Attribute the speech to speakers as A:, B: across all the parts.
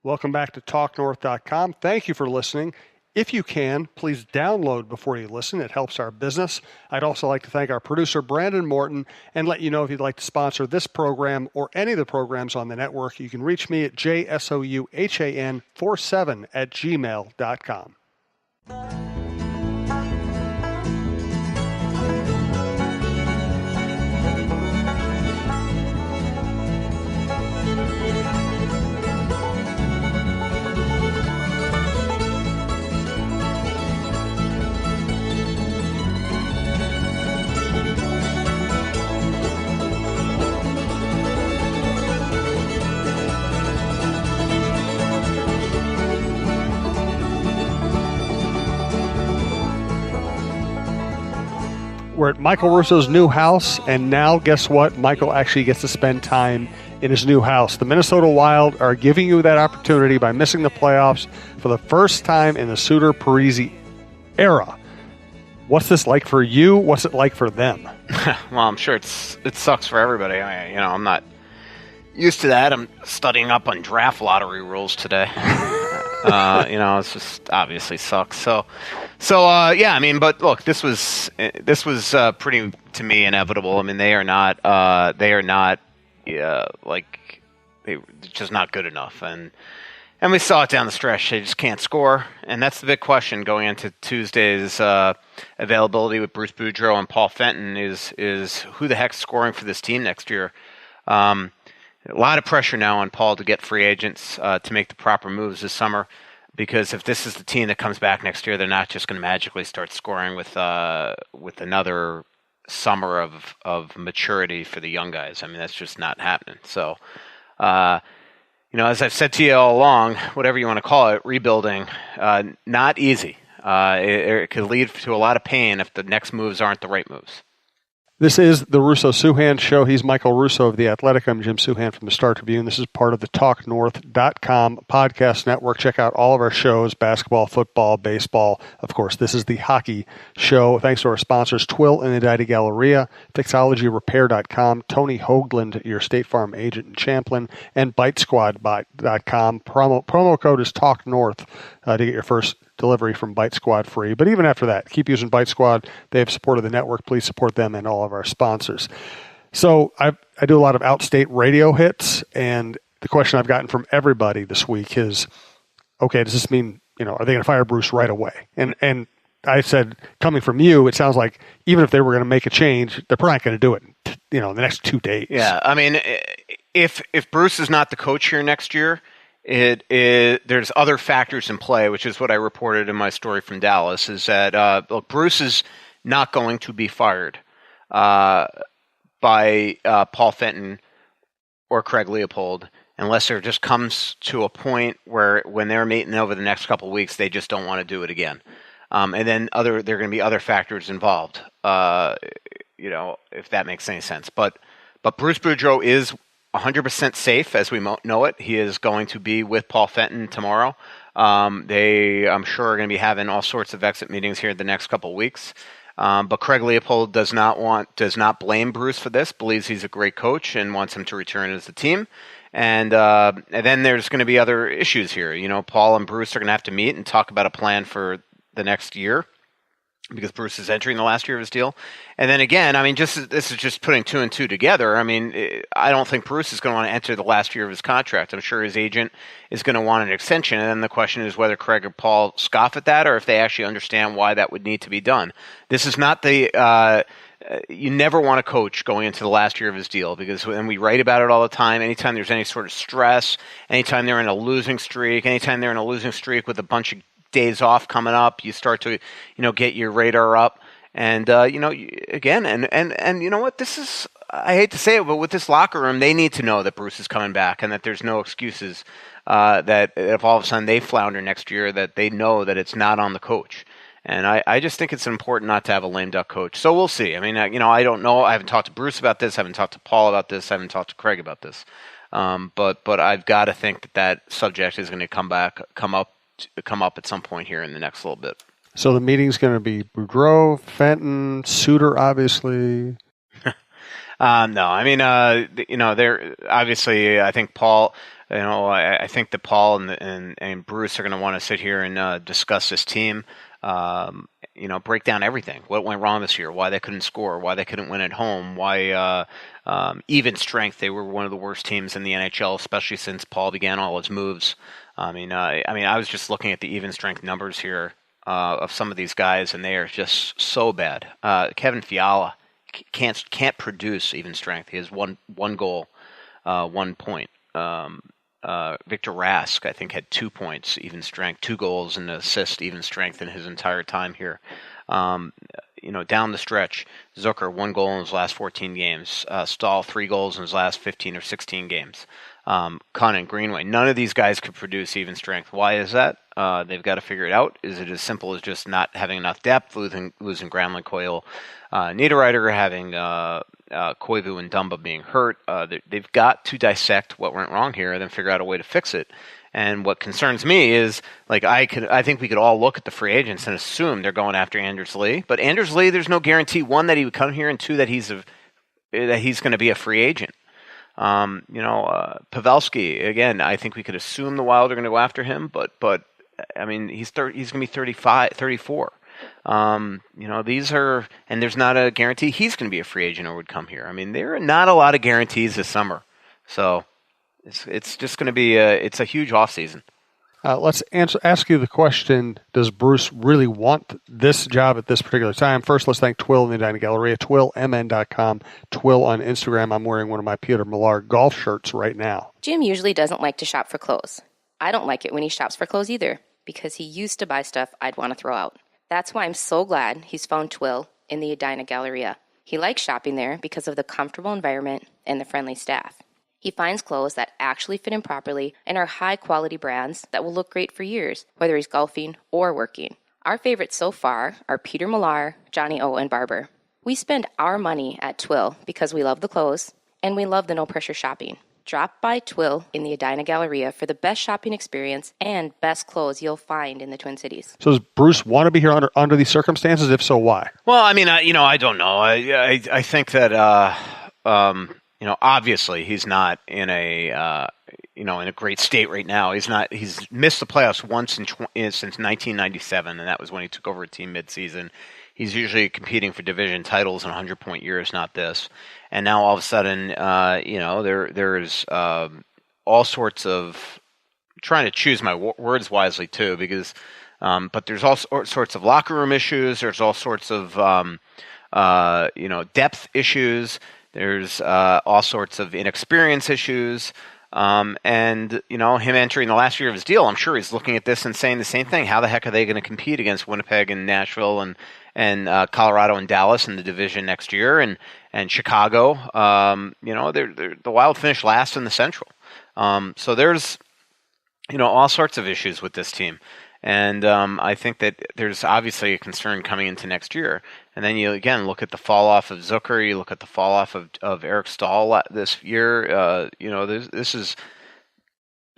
A: Welcome back to TalkNorth.com. Thank you for listening. If you can, please download before you listen. It helps our business. I'd also like to thank our producer, Brandon Morton, and let you know if you'd like to sponsor this program or any of the programs on the network, you can reach me at jsouhan47@gmail.com. We're at Michael Russo's new house, and now guess what? Michael actually gets to spend time in his new house. The Minnesota Wild are giving you that opportunity by missing the playoffs for the first time in the Suter-Parise era. What's this like for you? What's it like for them?
B: Well, I'm sure it sucks for everybody. I'm not used to that. I'm studying up on draft lottery rules today. It's just obviously sucks. So, but look, this was pretty, to me, inevitable. I mean, they're just not good enough, and we saw it down the stretch. They just can't score, and that's the big question going into Tuesday's availability with Bruce Boudreau and Paul Fenton is who the heck's scoring for this team next year. A lot of pressure now on Paul to get free agents to make the proper moves this summer, because if this is the team that comes back next year, they're not just going to magically start scoring with another summer of maturity for the young guys. I mean, that's just not happening. So, as I've said to you all along, whatever you want to call it, rebuilding, not easy. It could lead to a lot of pain if the next moves aren't the right moves.
A: This is the Russo-Souhan Show. He's Michael Russo of The Athletic. I'm Jim Souhan from the Star Tribune. This is part of the TalkNorth.com podcast network. Check out all of our shows, basketball, football, baseball. Of course, this is the hockey show. Thanks to our sponsors, Twill and Iditi Galleria, FixologyRepair.com, Tony Hoaglund, your State Farm agent in Champlin, and BiteSquad.com. Promo code is TalkNorth to get your first delivery from Bite Squad free. But even after that, keep using Bite Squad. They have supported the network. Please support them and all of our sponsors. So I do a lot of outstate radio hits, and the question I've gotten from everybody this week is, okay, does this mean, are they going to fire Bruce right away? And I said, coming from you, it sounds like even if they were going to make a change, they're probably not going to do it in the next 2 days.
B: Yeah, I mean, if Bruce is not the coach here next year, there's other factors in play, which is what I reported in my story from Dallas, is that Bruce is not going to be fired by Paul Fenton or Craig Leopold unless there just comes to a point where when they're meeting over the next couple of weeks, they just don't want to do it again. And then there are going to be other factors involved, if that makes any sense. But Bruce Boudreau is 100% safe as we know it. He is going to be with Paul Fenton tomorrow. They, I'm sure, are going to be having all sorts of exit meetings here the next couple of weeks. But Craig Leopold does not blame Bruce for this, believes he's a great coach and wants him to return as the team. And then there's going to be other issues here. Paul and Bruce are going to have to meet and talk about a plan for the next year, because Bruce is entering the last year of his deal. And then again, this is just putting two and two together. I don't think Bruce is going to want to enter the last year of his contract. I'm sure his agent is going to want an extension. And then the question is whether Craig or Paul scoff at that, or if they actually understand why that would need to be done. This is not you never want a coach going into the last year of his deal, because when we write about it all the time, anytime there's any sort of stress, anytime they're in a losing streak with a bunch of days off coming up, you start to, get your radar up. And, again, and you know what, this is, I hate to say it, but with this locker room, they need to know that Bruce is coming back and that there's no excuses, that if all of a sudden they flounder next year, that they know that it's not on the coach. And I just think it's important not to have a lame duck coach. So we'll see. I don't know. I haven't talked to Bruce about this. I haven't talked to Paul about this. I haven't talked to Craig about this. But I've got to think that subject is going to come up at some point here in the next little bit.
A: So the meeting's going to be Boudreau, Fenton, Suter, obviously.
B: No, they're obviously. I think Paul. I think that Paul and Bruce are going to want to sit here and discuss this team. Break down everything. What went wrong this year? Why they couldn't score? Why they couldn't win at home? Why even strength? They were one of the worst teams in the NHL, especially since Paul began all his moves. I was just looking at the even strength numbers here of some of these guys, and they are just so bad. Kevin Fiala can't produce even strength. He has one goal, 1 point. Victor Rask, I think, had 2 points, even strength, 2 goals and an assist, even strength in his entire time here. Down the stretch, Zucker, 1 goal in his last 14 games. Stahl, 3 goals in his last 15 or 16 games. Cunningham, Greenway, none of these guys could produce even strength. Why is that? They've got to figure it out. Is it as simple as just not having enough depth, losing Granlund, Coyle, Niederreiter, having Koivu and Dumba being hurt? They've got to dissect what went wrong here and then figure out a way to fix it. And what concerns me is, I think we could all look at the free agents and assume they're going after Anders Lee. But Anders Lee, there's no guarantee, 1, that he would come here, and 2, that he's going to be a free agent. Pavelski, again, I think we could assume the Wild are going to go after him, but he's going to be 34. These are, and there's not a guarantee he's going to be a free agent or would come here. There are not a lot of guarantees this summer, so it's just going to be it's a huge offseason.
A: Let's ask you the question, does Bruce really want this job at this particular time? First, let's thank Twill in the Edina Galleria, twillmn.com, Twill on Instagram. I'm wearing one of my Peter Millar golf shirts right now.
C: Jim usually doesn't like to shop for clothes. I don't like it when he shops for clothes either, because he used to buy stuff I'd want to throw out. That's why I'm so glad he's found Twill in the Edina Galleria. He likes shopping there because of the comfortable environment and the friendly staff. He finds clothes that actually fit him properly and are high-quality brands that will look great for years, whether he's golfing or working. Our favorites so far are Peter Millar, Johnny O, and Barber. We spend our money at Twill because we love the clothes and we love the no-pressure shopping. Drop by Twill in the Edina Galleria for the best shopping experience and best clothes you'll find in the Twin Cities.
A: So does Bruce want to be here under these circumstances? If so, why?
B: Well, I don't know. I think that obviously he's not in a in a great state right now. He's missed the playoffs once since 1997, and that was when he took over a team midseason. He's usually competing for division titles in 100-point years, not this. And now all of a sudden, there's all sorts of, trying to choose my words wisely too, because but there's all sorts of locker room issues. There's all sorts of depth issues. There's all sorts of inexperience issues. Him entering the last year of his deal, I'm sure he's looking at this and saying the same thing. How the heck are they going to compete against Winnipeg and Nashville and Colorado and Dallas in the division next year, and Chicago? The Wild finished last in the Central. So there's all sorts of issues with this team. And I think that there's obviously a concern coming into next year. And then you, again, look at the fall-off of Zucker. You look at the fall-off of Eric Stahl this year. This is...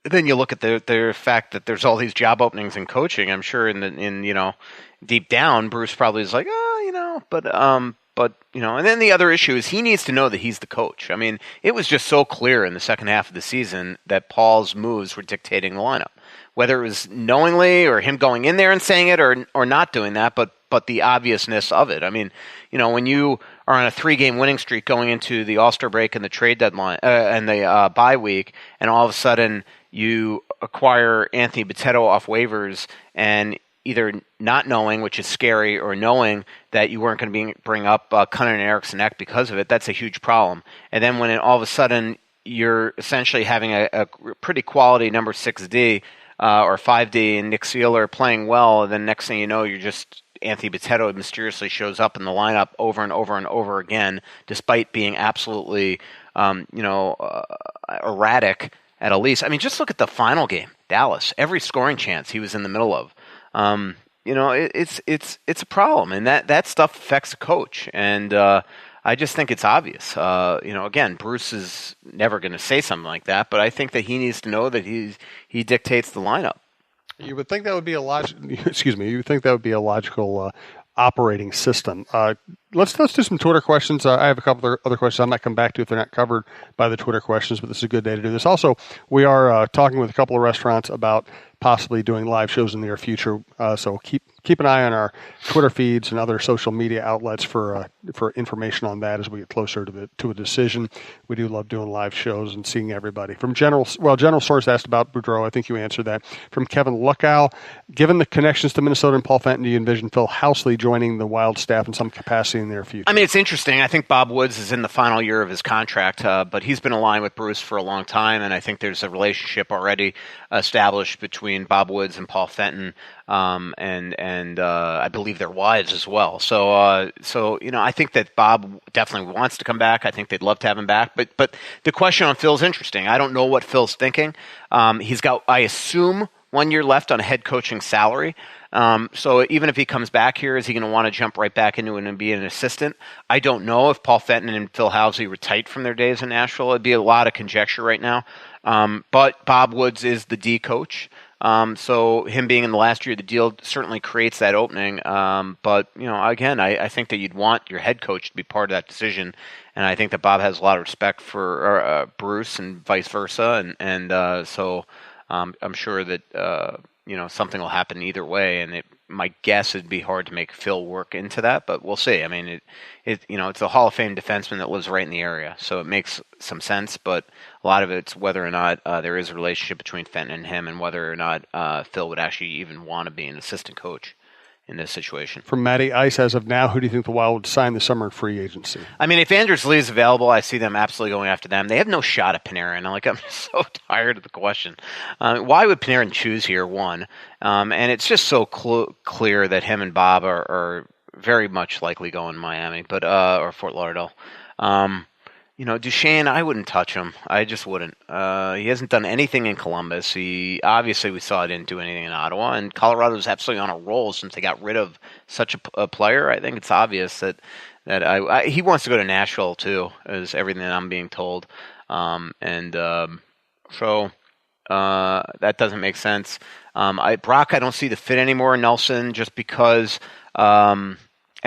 B: Then you look at the fact that there's all these job openings in coaching. I'm sure deep down, Bruce probably is like, but and then the other issue is he needs to know that he's the coach. It was just so clear in the second half of the season that Paul's moves were dictating the lineup. Whether it was knowingly or him going in there and saying it or not doing that, but the obviousness of it. When you are on a 3-game winning streak going into the All-Star break and the trade deadline and the bye week, and all of a sudden you acquire Anthony Bitetto off waivers and either not knowing, which is scary, or knowing that you weren't going to bring up Cunningham and Eriksson Ek because of it, that's a huge problem. And then when all of a sudden you're essentially having a pretty quality number 6D or 5D and Nick Seeler playing well, and then next thing you know, you're just Anthony Bitetto mysteriously shows up in the lineup over and over and over again, despite being absolutely erratic at Elise. Just look at the final game, Dallas. Every scoring chance he was in the middle of. It's a problem, and that stuff affects a coach. And I just think it's obvious. Again, Bruce is never going to say something like that, but I think that he needs to know that he dictates the lineup.
A: You would think that would be a logical operating system. Let's do some Twitter questions. I have a couple of other questions I might come back to if they're not covered by the Twitter questions, but this is a good day to do this. Also, we are talking with a couple of restaurants about possibly doing live shows in the near future. So keep an eye on our Twitter feeds and other social media outlets for information on that as we get closer to a decision. We do love doing live shows and seeing everybody. From General Source asked about Boudreaux. I think you answered that. From Kevin Luckow, given the connections to Minnesota and Paul Fenton, do you envision Phil Housley joining the Wild staff in some capacity in the near future?
B: I mean, it's interesting. I think Bob Woods is in the final year of his contract, but he's been aligned with Bruce for a long time, and I think there's a relationship already established between Bob Woods and Paul Fenton, and I believe their wives as well. So I think that Bob definitely wants to come back. I think they'd love to have him back. But the question on Phil's interesting. I don't know what Phil's thinking. He's got, I assume, 1 year left on a head coaching salary. So even if he comes back here, is he going to want to jump right back into it and be an assistant? I don't know if Paul Fenton and Phil Housley were tight from their days in Nashville. It'd be a lot of conjecture right now. But Bob Woods is the D coach. So him being in the last year of the deal certainly creates that opening. But, again, I think that you'd want your head coach to be part of that decision. And I think that Bob has a lot of respect for Bruce and vice versa. So I'm sure that, something will happen either way. And my guess it'd be hard to make Phil work into that, but we'll see. I mean, it's a Hall of Fame defenseman that lives right in the area. So it makes some sense, but a lot of it's whether or not there is a relationship between Fenton and him and whether or not Phil would actually even want to be an assistant coach in this situation.
A: From Matty Ice, as of now, who do you think the Wild would sign this summer in free agency?
B: I mean, if Anders Lee is available, I see them absolutely going after them. They have no shot at Panarin. I'm so tired of the question. Why would Panarin choose here, one? And it's just so clear that him and Bob are very much likely going to Miami, or Fort Lauderdale. Duchesne, I wouldn't touch him. I just wouldn't. He hasn't done anything in Columbus. We saw he didn't do anything in Ottawa, and Colorado's absolutely on a roll since they got rid of such a player. I think it's obvious that he wants to go to Nashville too, is everything that I'm being told. So that doesn't make sense. Brock, I don't see the fit anymore. Nelson, just because.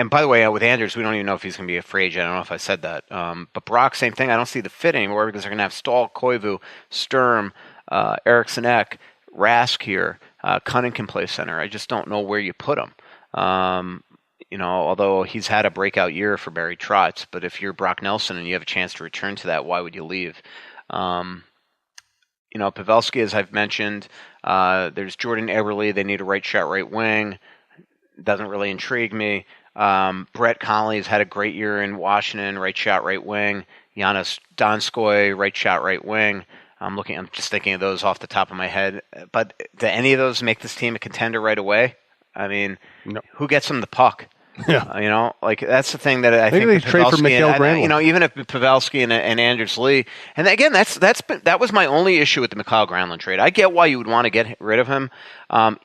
B: And by the way, with Anders, we don't even know if he's going to be a free agent. I don't know if I said that. But Brock, same thing. I don't see the fit anymore because they're going to have Stahl, Koivu, Sturm, Eriksson Ek, Rask here. Cunning can play center. I just don't know where you put him. Although he's had a breakout year for Barry Trotz. But if you're Brock Nelson and you have a chance to return to that, why would you leave? Pavelski, as I've mentioned, there's Jordan Eberle. They need a right shot, right wing. Doesn't really intrigue me. Brett Connolly's had a great year in Washington, right shot, right wing. Giannis Donskoy, right shot, right wing. I'm just thinking of those off the top of my head. But do any of those make this team a contender right away? I mean, no. Who gets them the puck?
A: Yeah.
B: That's the thing that I think
A: they trade for Mikhail Granlund.
B: Even if Pavelski and Anders Lee, and again, that was my only issue with the Mikhail Granlund trade. I get why you would want to get rid of him.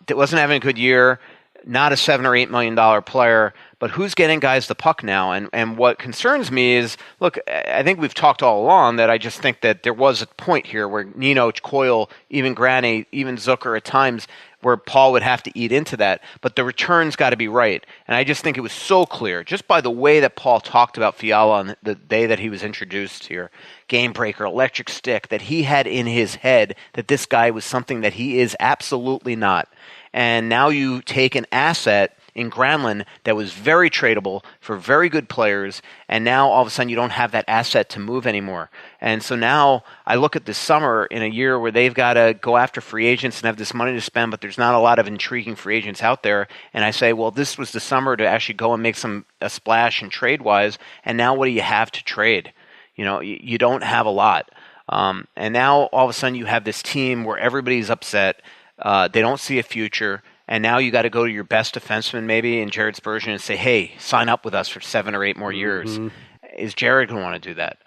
B: It wasn't having a good year. Not a $7 or $8 million player, but who's getting guys the puck now? And what concerns me is, look, I think we've talked all along that I just think that there was a point here where Nino, Coyle, even Granny, even Zucker at times, where Paul would have to eat into that. But the return's got to be right. And I just think it was so clear, just by the way that Paul talked about Fiala on the day that he was introduced here, game breaker, electric stick, that he had in his head that this guy was something that he is absolutely not. And now you take an asset in Granlund that was very tradable for very good players, and now all of a sudden you don't have that asset to move anymore. And so now I look at this summer in a year where they've got to go after free agents and have this money to spend, but there's not a lot of intriguing free agents out there. And I say, well, this was the summer to actually go and make a splash and trade-wise, and now what do you have to trade? You don't have a lot. And now all of a sudden you have this team where everybody's upset. They don't see a future, and now you got to go to your best defenseman maybe in Jared Spurgeon and say, hey, sign up with us for 7 or 8 more years. Mm-hmm. Is Jared going to want to do that?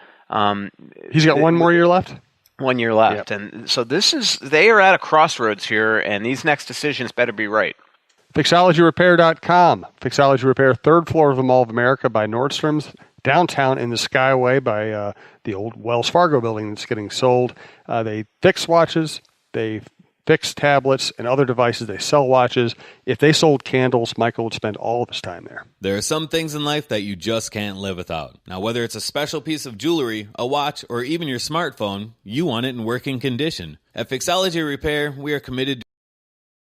A: He's got 1 more year left?
B: 1 year left. Yep. And so they are at a crossroads here, and these next decisions better be right.
A: FixologyRepair.com. Fixology Repair, 3rd floor of the Mall of America by Nordstrom's, downtown in the Skyway by the old Wells Fargo building that's getting sold. They fix watches. They fix tablets and other devices. They sell watches. If they sold candles, Michael would spend all of his time there.
D: There are some things in life that you just can't live without. Now, whether it's a special piece of jewelry, a watch, or even your smartphone, you want it in working condition. At Fixology Repair, we are committed to